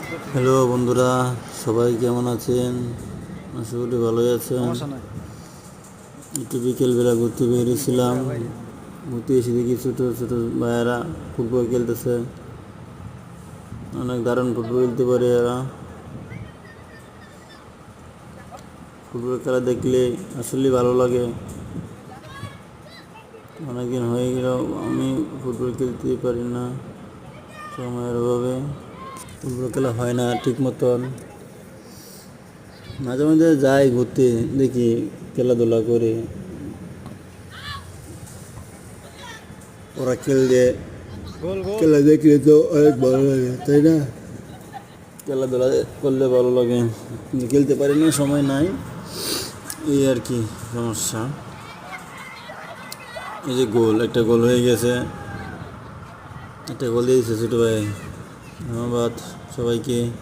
Hello বন্ধুরা, সবাই কেমন আছেন? আশা করি ভালোই আছেন। একটু বিকেলবেলা ঘুরতে বেরিয়েছিলাম। ঘুরতে এসে দেখি ছোটো ছোটো ভাইয়েরা ফুটবল খেলতেছে। অনেক দারুণ ফুটবল খেলতে পারে এরা। ফুটবল খেলা দেখলে আসলেই ভালো লাগে। অনেকদিন হয়ে গেল আমি ফুটবল খেলতে পারি না, সময়ের অভাবে ফুটবল খেলা হয় না ঠিক মতন। মাঝে মাঝে যাই ঘুরতে, দেখি খেলাধুলা করে ওরা খেলা দেখলে তো অনেক ভালো লাগে, তাই না? খেলাধুলা করলে ভালো লাগে, কিন্তু খেলতে পারি না, সময় নাই, এই আর কি সমস্যা। এই যে একটা গোল হয়ে গেছে, একটা গোল দিয়েছে ছোটো ভাই। ধন্যবাদ সবাইকে।